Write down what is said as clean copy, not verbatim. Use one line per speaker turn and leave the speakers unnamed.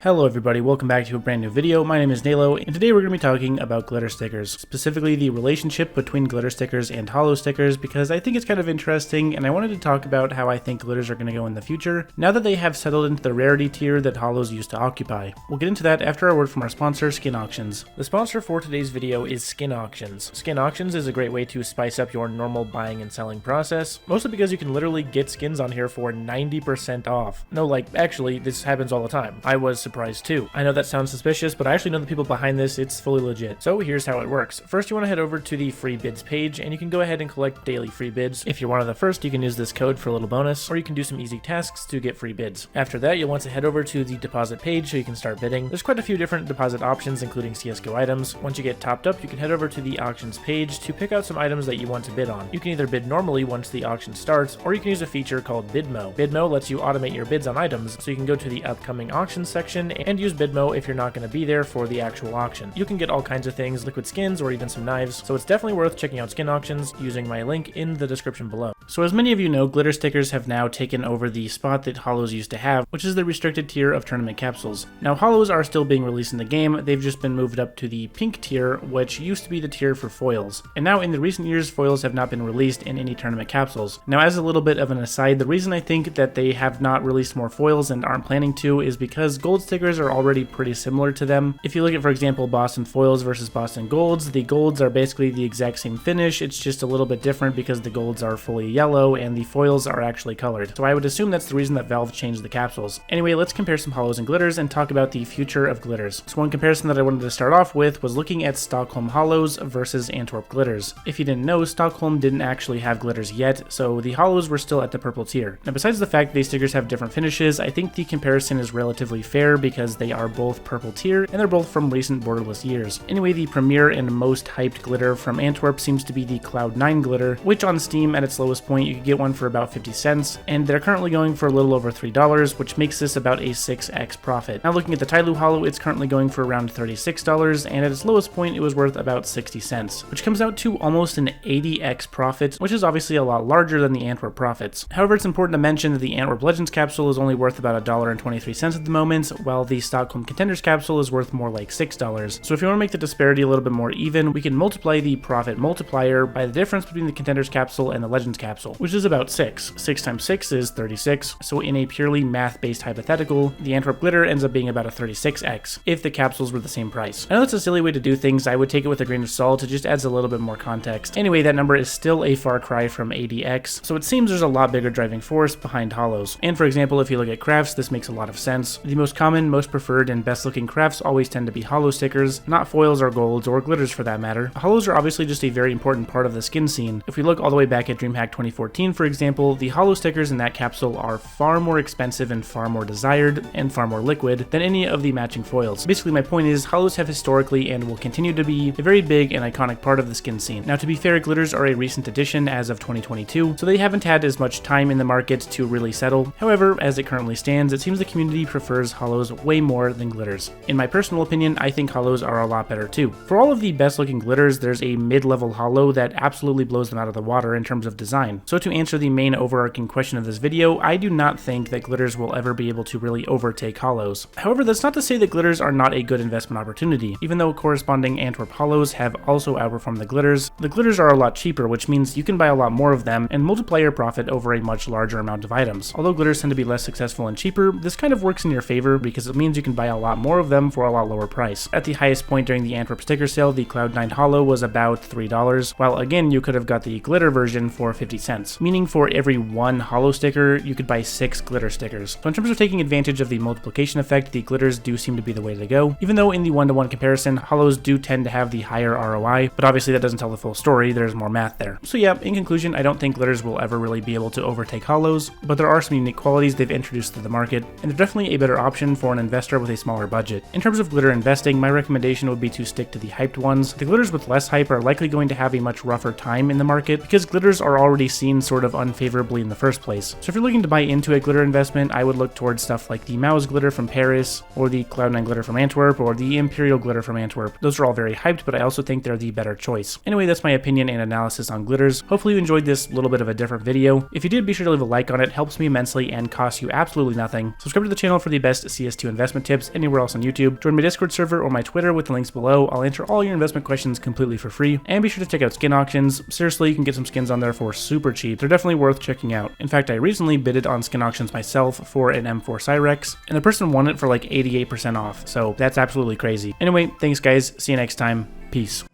Hello everybody, welcome back to a brand new video. My name is Nalo, and today we're going to be talking about glitter stickers, specifically the relationship between glitter stickers and hollow stickers, because I think it's kind of interesting, and I wanted to talk about how I think glitters are going to go in the future, now that they have settled into the rarity tier that hollows used to occupy. We'll get into that after a word from our sponsor, Skin Auctions. The sponsor for today's video is Skin Auctions. Skin Auctions is a great way to spice up your normal buying and selling process, mostly because you can literally get skins on here for 90% off. No, actually, this happens all the time. I was surprised too. I know that sounds suspicious, but I actually know the people behind this. It's fully legit. So here's how it works. First, you want to head over to the free bids page, and you can go ahead and collect daily free bids. If you're one of the first, you can use this code for a little bonus, or you can do some easy tasks to get free bids. After that, you'll want to head over to the deposit page so you can start bidding. There's quite a few different deposit options, including CS2 items. Once you get topped up, you can head over to the auctions page to pick out some items that you want to bid on. You can either bid normally once the auction starts, or you can use a feature called Bidmo. Bidmo lets you automate your bids on items, so you can go to the upcoming auction section and use Bidmo if you're not going to be there for the actual auction. You can get all kinds of things, liquid skins or even some knives, so it's definitely worth checking out Skin Auctions using my link in the description below. So as many of you know, glitter stickers have now taken over the spot that hollows used to have, which is the restricted tier of tournament capsules. Now hollows are still being released in the game, they've just been moved up to the pink tier, which used to be the tier for foils. And now in the recent years, foils have not been released in any tournament capsules. Now as a little bit of an aside, the reason I think that they have not released more foils and aren't planning to is because gold stickers are already pretty similar to them. If you look at, for example, Boston foils versus Boston golds, the golds are basically the exact same finish, it's just a little bit different because the golds are fully yellow and the foils are actually colored. So I would assume that's the reason that Valve changed the capsules. Anyway, let's compare some hollows and glitters and talk about the future of glitters. So one comparison that I wanted to start off with was looking at Stockholm hollows versus Antwerp glitters. If you didn't know, Stockholm didn't actually have glitters yet, so the hollows were still at the purple tier. Now besides the fact these stickers have different finishes, I think the comparison is relatively fair because they are both purple tier and they're both from recent borderless years. Anyway, the premier and most hyped glitter from Antwerp seems to be the Cloud9 glitter, which on Steam at its lowest point you could get one for about 50 cents, and they're currently going for a little over $3, which makes this about a 6x profit. Now looking at the Tyloo hollow, it's currently going for around $36, and at its lowest point it was worth about 60 cents, which comes out to almost an 80x profit, which is obviously a lot larger than the Antwerp profits. However, it's important to mention that the Antwerp Legends capsule is only worth about $1.23 at the moment, while the Stockholm Contenders capsule is worth more like $6. So if you want to make the disparity a little bit more even, we can multiply the profit multiplier by the difference between the Contenders capsule and the Legends capsule, which is about 6. 6 times 6 is 36, so in a purely math-based hypothetical, the Antwerp glitter ends up being about a 36x, if the capsules were the same price. I know that's a silly way to do things, I would take it with a grain of salt, it just adds a little bit more context. Anyway, that number is still a far cry from 80x, so it seems there's a lot bigger driving force behind hollows. And for example, if you look at crafts, this makes a lot of sense. The most common, most preferred, and best looking crafts always tend to be hollow stickers, not foils or golds or glitters for that matter. Hollows are obviously just a very important part of the skin scene. If we look all the way back at DreamHack 2014, for example, the hollow stickers in that capsule are far more expensive and far more desired and far more liquid than any of the matching foils. Basically, my point is, hollows have historically and will continue to be a very big and iconic part of the skin scene. Now, to be fair, glitters are a recent addition as of 2022, so they haven't had as much time in the market to really settle. However, as it currently stands, it seems the community prefers hollows way more than glitters. In my personal opinion, I think hollows are a lot better too. For all of the best looking glitters, there's a mid-level hollow that absolutely blows them out of the water in terms of design. So to answer the main overarching question of this video, I do not think that glitters will ever be able to really overtake hollows. However, that's not to say that glitters are not a good investment opportunity. Even though corresponding Antwerp hollows have also outperformed the glitters are a lot cheaper, which means you can buy a lot more of them and multiply your profit over a much larger amount of items. Although glitters tend to be less successful and cheaper, this kind of works in your favor because it means you can buy a lot more of them for a lot lower price. At the highest point during the Antwerp sticker sale, the Cloud9 hollow was about $3, while again you could have got the glitter version for 50 cents, meaning for every one hollow sticker you could buy 6 glitter stickers. So in terms of taking advantage of the multiplication effect, the glitters do seem to be the way to go, even though in the one-to-one comparison, hollows do tend to have the higher ROI, but obviously that doesn't tell the full story, there's more math there. So yeah, in conclusion, I don't think glitters will ever really be able to overtake hollows, but there are some unique qualities they've introduced to the market, and they're definitely a better option for an investor with a smaller budget. In terms of glitter investing, my recommendation would be to stick to the hyped ones. The glitters with less hype are likely going to have a much rougher time in the market because glitters are already seen sort of unfavorably in the first place. So if you're looking to buy into a glitter investment, I would look towards stuff like the Mouse glitter from Paris, or the Cloud9 glitter from Antwerp, or the Imperial glitter from Antwerp. Those are all very hyped, but I also think they're the better choice. Anyway, that's my opinion and analysis on glitters. Hopefully you enjoyed this little bit of a different video. If you did, be sure to leave a like on it. Helps me immensely and costs you absolutely nothing. Subscribe to the channel for the best CS2 investment tips anywhere else on YouTube. Join my Discord server or my Twitter with the links below. I'll answer all your investment questions completely for free. And be sure to check out skin auctions. Seriously, you can get some skins on there for super cheap. They're definitely worth checking out. In fact, I recently bidded on skin auctions myself for an M4 Cyrex, and the person won it for like 88% off. So that's absolutely crazy. Anyway, thanks guys. See you next time. Peace.